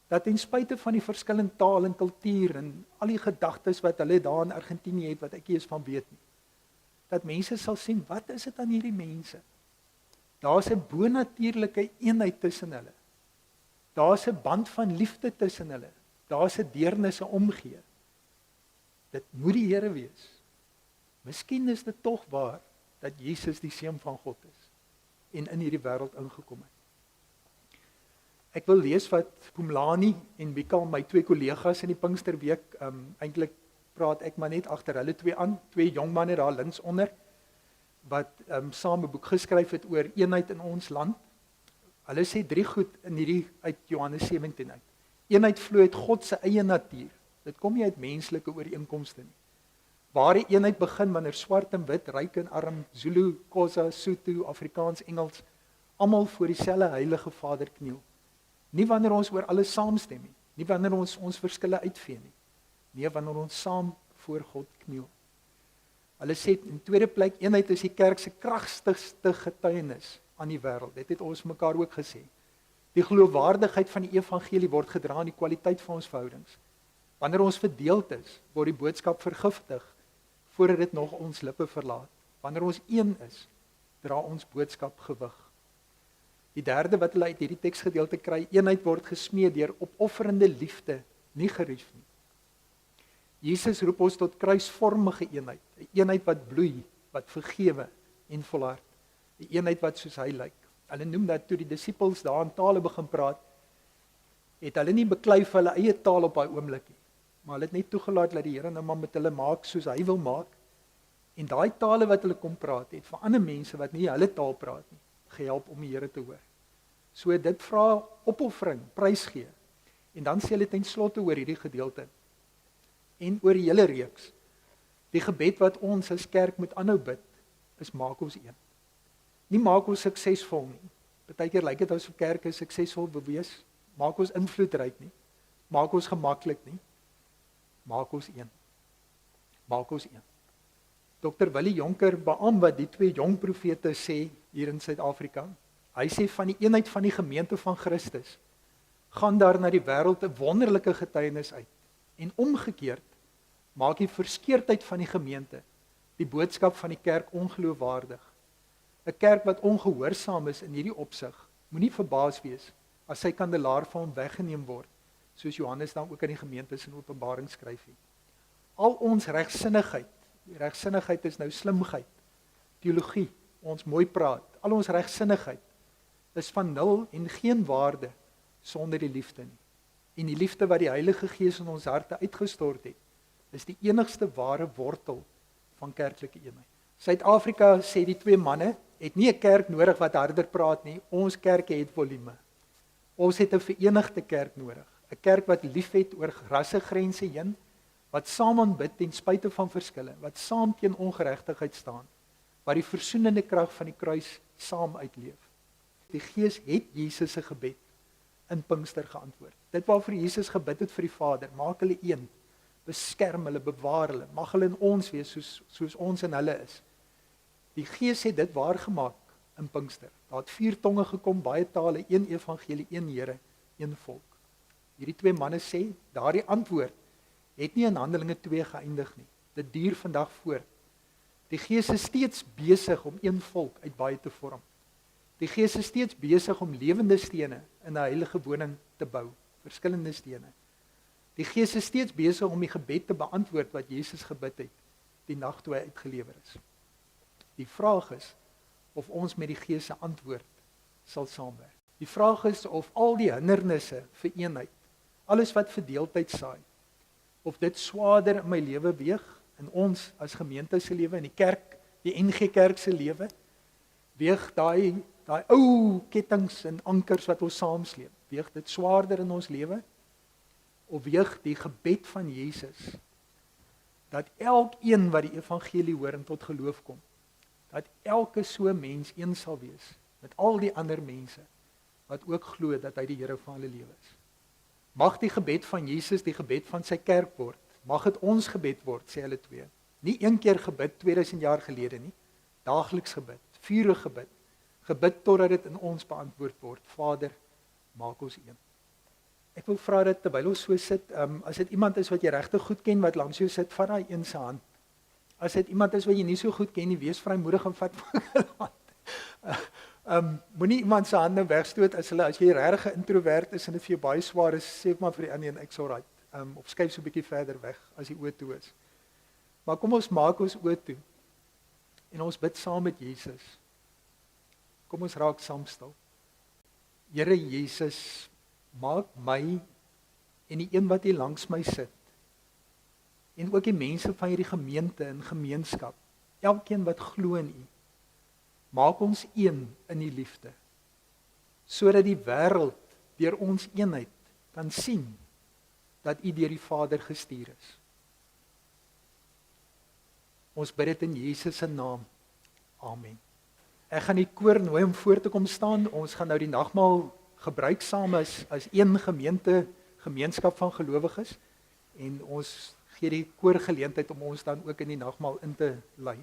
dat ten spyte van die verskillende taal en kultuur en al die gedagtes wat hulle daar in Argentinië het wat ek nie eens van weet nie, dat mense sal sien, wat is dit aan hierdie mense? Daar's 'n bonatuurlike eenheid tussen hulle. Daar's 'n band van liefde tussen hulle. Daar's 'n deernis, 'n omgee. Dit moet die Here wees. Miskien is dit tog waar dat Jesus die Seun van God is en in hierdie wêreld ingekom het. Ek wil lees wat Pumlani en Mika, my twee kollegas in die Pinksterweek, eintlik praat ek maar net agter hulle twee aan, twee jong manne daar links onder, wat saam 'n boek geskryf het oor eenheid in ons land. Hulle sê 3 goed in hierdie uit Johannes 17 uit. Eenheid vloei uit God se eie natuur. Dit kom nie uit menslike ooreenkomste nie. Ware eenheid begin wanneer swart en wit, ryk en arm, Zulu, Xhosa, Sotho, Afrikaans, Engels, almal voor dieselfde heilige Vader kniel. Nie wanneer ons oor alles saamstem nie. Nie wanneer ons verskille uitvee nie. Nee, wanneer ons saam voor God kniel. Hulle sê in tweede plek, eenheid is die kerk se kragtigste getuienis aan die wêreld. Dit het ons mekaar ook gesê. Die geloofwaardigheid van die evangelie word gedra aan die kwaliteit van ons verhoudings. Wanneer ons verdeeld is, word die boodskap vergiftig voordat dit nog ons lippe verlaat. Wanneer ons een is, dra ons boodskap gewig. Die derde wat hulle uit hierdie teksgedeelte kry, eenheid word gesmee deur opofferende liefde, nie gerief nie. Jesus roep ons tot kruisvormige eenheid, 'n eenheid wat bloei, wat vergewe en volhard, 'n eenheid wat soos hy lyk. Hulle noem dat toe die disippels daar in tale begin praat, het hulle nie beklei vir hulle eie taal op daai oomblik nie, maar hulle het net toegelaat dat die Here nou maar met hulle maak soos hy wil maak. En daai tale wat hulle kom praat het vir ander mense wat nie hulle taal praat nie, gehelp om die Here te hoor. So dit vra opoffering, prysgee. En dan sê hulle ten slotte oor hierdie gedeelte en oor die hele reeks. Die gebed wat ons as kerk moet aanhou bid, is maak ons een. Nie maak ons suksesvol nie. Partykeer lyk dit asof kerke suksesvol wil wees. Maak ons invloedryk nie. Maak ons gemaklik nie. Maak ons een. Maak ons een. Dr. Willie Jonker beamoen wat die twee jong profete sê hier in Suid-Afrika. Hy sê van die eenheid van die gemeente van Christus gaan daar na die wêreld 'n wonderlike getuienis uit. En omgekeerd maak die verskeurdheid van die gemeente die boodskap van die kerk ongeloofwaardig. 'n Kerk wat ongehoorsaam is in hierdie opsig, moenie verbaas wees as sy kandelaar van hom weggeneem word, soos Johannes dan ook aan die gemeentes in Openbaring skryf. Al ons regsinnigheid is nou slimheid, teologie, ons mooi praat, al ons regsinnigheid is van nul en geen waarde sonder die liefde nie. En die liefde wat die Heilige Gees in ons harte uitgestort het, is die enigste ware wortel van kerklike eenheid. Suid-Afrika, sê die twee manne, het nie 'n kerk nodig wat harder praat nie. Ons kerke het volume. Ons het 'n verenigde kerk nodig. 'n Kerk wat liefhet oor rassegrense heen, wat saam aanbid ten spyte van verskille, wat saam teen ongeregtigheid staan, wat die versoenende krag van die kruis saam uitleef. Die Gees het Jesus se gebed in Pinkster geantwoord. Dit waarvoor Jesus gebid het vir die Vader, maak hulle een, beskerm hulle, bewaar hulle, mag hulle in ons wees soos ons in hulle is. Die Gees het dit waargemaak in Pinkster. Daar het 4 tonge gekom, baie tale, 1 evangelie, 1 Here, 1 volk. Hierdie twee manne sê, daardie antwoord het nie in Handelinge 2 geëindig nie. Dit duur vandag voort. Die Gees is steeds besig om 1 volk uit baie te vorm. Die Gees is steeds besig om lewende stene in 'n heilige woning te bou, verskillende stene. Die Gees is steeds besig om die gebed te beantwoord wat Jesus gebid het, die nag toe hy uitgelewer is. Die vraag is of ons met die Gees se antwoord sal saamwerk. Die vraag is of al die hindernisse vir eenheid, alles wat verdeeldheid saai, of dit swaarder in my lewe weeg, in ons as gemeente se lewe, in die kerk, die NG Kerk se lewe, weeg daai ou kettinge en ankers wat ons saamsleep, weeg dit swaarder in ons lewe, of weeg die gebed van Jesus, dat elkeen wat die evangelie hoor en tot geloof kom, dat elke so mens een sal wees, met al die ander mense, wat ook glo dat hy die Here van hulle lewe is. Mag die gebed van Jesus die gebed van sy kerk word, mag dit ons gebed word, sê hulle twee. Nie een keer gebid 2000 jaar gelede nie, daagliks gebid, vurig gebid, gebid totdat dit in ons beantwoord word. Vader, maak ons een. Ek wil vra dat terwyl ons so sit, as dit iemand is wat jy regtig goed ken, wat langs jou sit, vat daai een se hand. As dit iemand is wat jy nie so goed ken nie, wees vrymoedig en vat van hulle hand. Moenie iemand se hand nou wegstoot as jy regtig 'n introvert is en dit vir jou baie swaar is, sê maar vir die ander een, ek's alright. Of skuif so 'n bietjie verder weg as die oë toe is. Maar kom ons maak ons oë toe en ons bid saam met Jesus. Kom ons raak saam stil. Here Jesus, maak my en die een wat hier langs my sit, en ook die mense van hierdie gemeente en gemeenskap, elkeen wat glo in U, maak ons een in die liefde, sodat die wêreld deur ons eenheid kan sien dat U deur die Vader gestuur is. Ons bid dit in Jesus se naam. Amen. Ek gaan die koor nooi om voor te kom staan. Ons gaan nou die nagmaal gebruik saam as een gemeenskap van gelowiges en ons gee die koor geleentheid om ons dan ook in die nagmaal in te lei.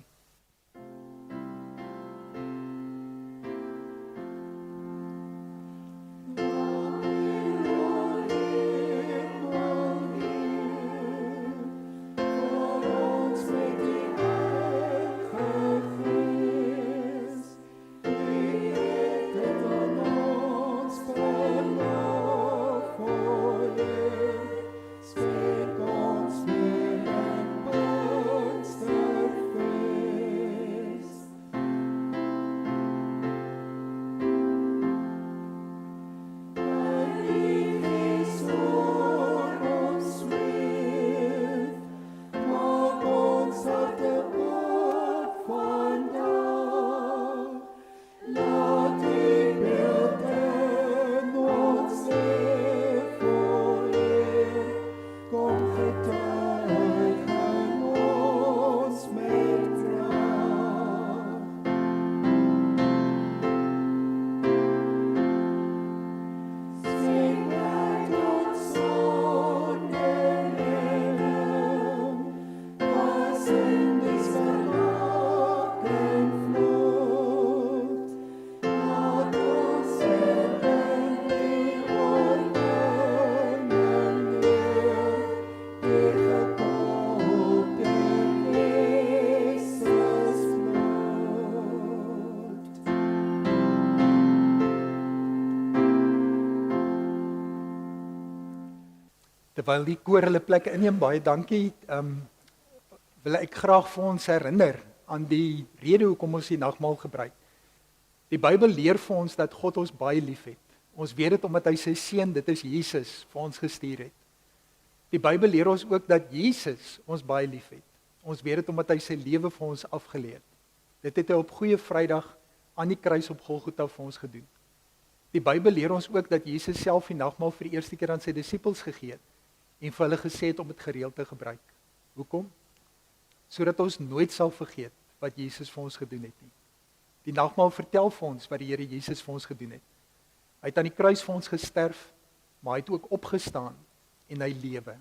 Terwyl die koor hulle plekke inneem, baie dankie. Wil ek graag vir ons herinner aan die rede hoekom ons die nagmaal gebruik. Die Bybel leer vir ons dat God ons baie liefhet. Ons weet dit omdat hy sy seun, dit is Jesus, vir ons gestuur het. Die Bybel leer ons ook dat Jesus ons baie liefhet. Ons weet dit omdat hy sy lewe vir ons afgelê het. Dit het hy op Goeie Vrydag aan die kruis op Golgotha vir ons gedoen. Die Bybel leer ons ook dat Jesus self die nagmaal vir die eerste keer aan sy disippels gegee het en vir hulle gesê het om dit gereeld te gebruik. Hoekom? Sodat ons nooit sal vergeet wat Jesus vir ons gedoen het nie. Die nagmaal vertel vir ons wat die Here Jesus vir ons gedoen het. Hy het aan die kruis vir ons gesterf, maar hy het ook opgestaan en hy lewe.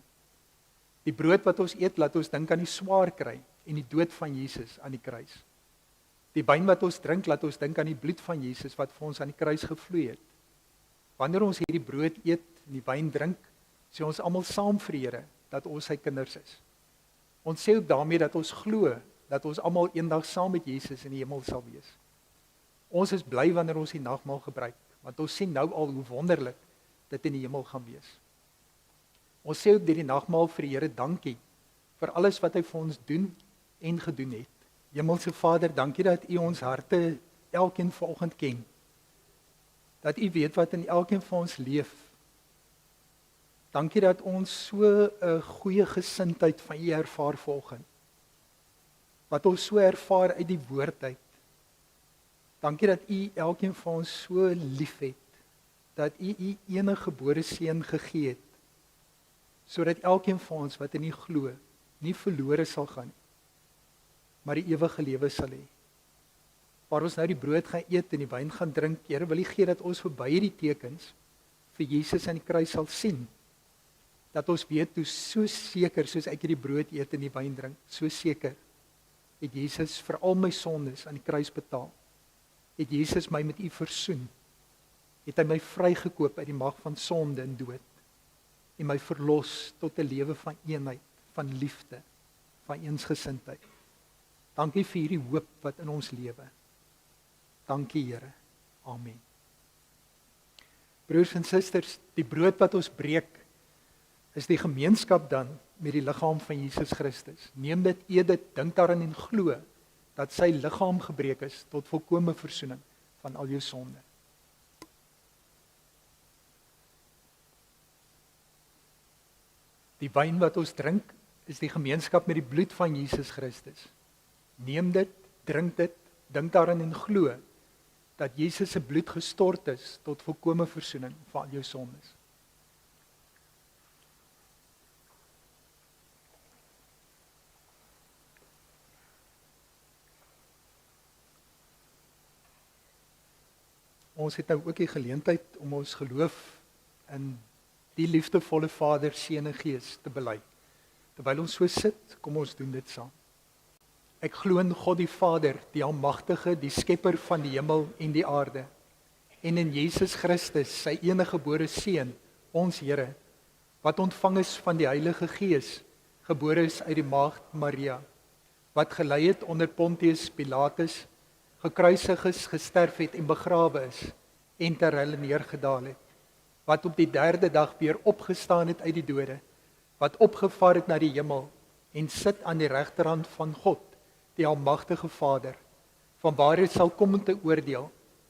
Die brood wat ons eet, laat ons dink aan die swaar kry en die dood van Jesus aan die kruis. Die wyn wat ons drink, laat ons dink aan die bloed van Jesus wat vir ons aan die kruis gevloei het. Wanneer ons hierdie brood eet en die wyn drink, sê ons almal saam vir die Here dat ons sy kinders is. Ons sê ook daarmee dat ons glo dat ons almal eendag saam met Jesus in die hemel sal wees. Ons is bly wanneer ons die nagmaal gebruik, want ons sien nou al hoe wonderlik dit in die hemel gaan wees. Ons sê ook deur die nagmaal vir die Here dankie vir alles wat hy vir ons doen en gedoen het. Hemelse Vader, dankie dat U ons harte elkeen vanoggend ken. Dat U weet wat in elkeen van ons leef. Dankie dat ons so 'n goeie gesindheid van U ervaar vanoggend. Wat ons so ervaar uit die woord uit. Dankie dat U elkeen van ons so liefhet, dat U U enige gebore seun gegee het, sodat elkeen van ons wat in U glo, nie verlore sal gaan nie, maar die ewige lewe sal hê. Waar ons nou die brood gaan eet en die wyn gaan drink, Here, wil U gee dat ons verby hierdie tekens vir Jesus aan die kruis sal sien. Dat ons weet hoe so seker soos ek hierdie brood eet en die wyn drink, so seker het Jesus vir al my sondes aan die kruis betaal. Het Jesus my met U versoen. Het hy my vrygekoop uit die mag van sonde en dood en my verlos tot 'n lewe van eenheid, van liefde, van eensgesindheid. Dankie vir hierdie hoop wat in ons lewe. Dankie Here. Amen. Broers en susters, die brood wat ons breek is die gemeenskap dan met die liggaam van Jesus Christus. Neem dit, eet dit, dink daaraan en glo dat sy liggaam gebreek is tot volkomme versoening van al jou sonde. Die wyn wat ons drink is die gemeenskap met die bloed van Jesus Christus. Neem dit, drink dit, dink daaraan en glo dat Jesus se bloed gestort is tot volkomme versoening van al jou sondes. ons het nou ook die geleentheid om ons geloof in die liefdevolle Vader, Seun en Gees te bely. Terwyl ons so sit, kom ons doen dit saam. Ek glo in God die Vader, die Almagtige, die Skepper van die hemel en die aarde, en in Jesus Christus, sy enige gebore Seun, ons Here, wat ontvang is van die Heilige Gees, gebore is uit die maagd Maria, wat gelei het onder Pontius Pilatus, gekruisig is, gesterf het en begrawe is, en ter helle neergedaal het, wat op die 3de dag weer opgestaan het uit die dode, wat opgevaar het na die hemel, en sit aan die regterhand van God, die Almagtige Vader, vanwaar hy sal kom om te oordeel,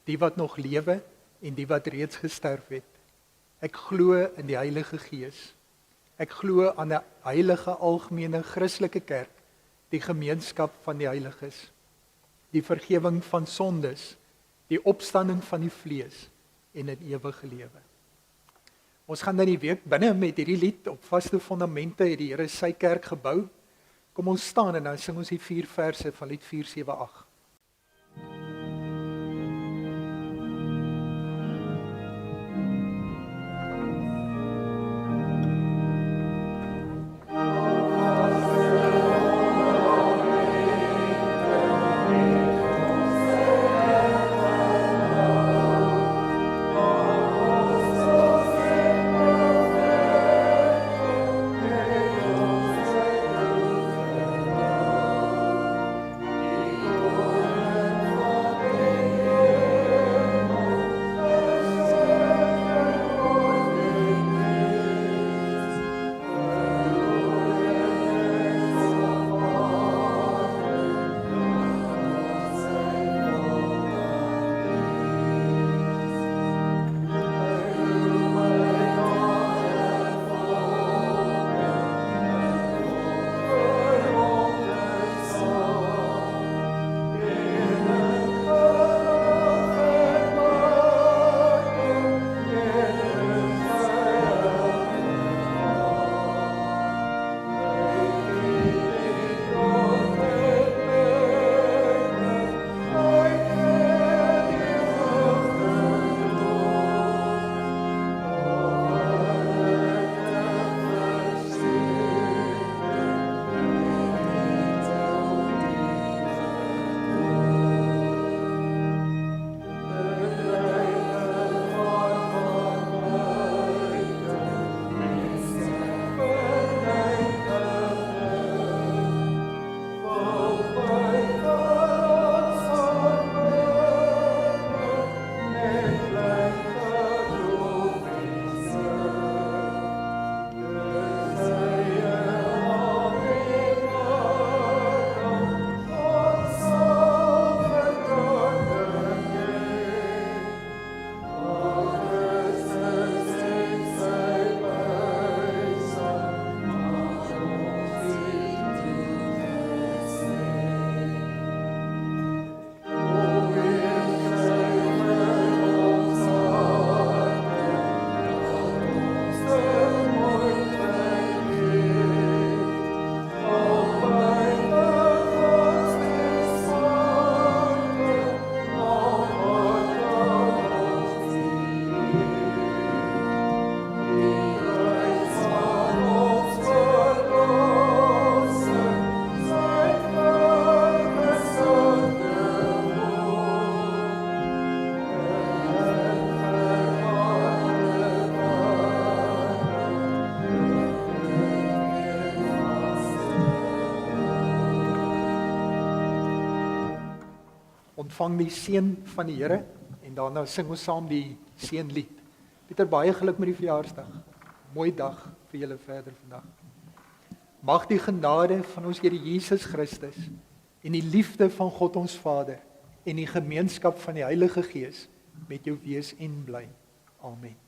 die wat nog lewe en die wat reeds gesterf het. Ek glo in die Heilige Gees. Ek glo aan 'n heilige algemene Christelike kerk, die gemeenskap van die heiliges, die vergifnis van sondes, die opstanding van die vlees en 'n ewige lewe. Ons gaan dan die week binne met hierdie lied op vaste fondamente het die Here sy kerk gebou. Kom ons staan en dan sing ons die 4 verse van lied 478. Ontvang die seën van die Here en daarna sing ons saam die seënlied. Pieter, baie geluk met die verjaarsdag. Mooi dag vir julle verder vandag. Mag die genade van ons Here Jesus Christus en die liefde van God ons Vader en die gemeenskap van die Heilige Gees met jou wees en bly. Amen.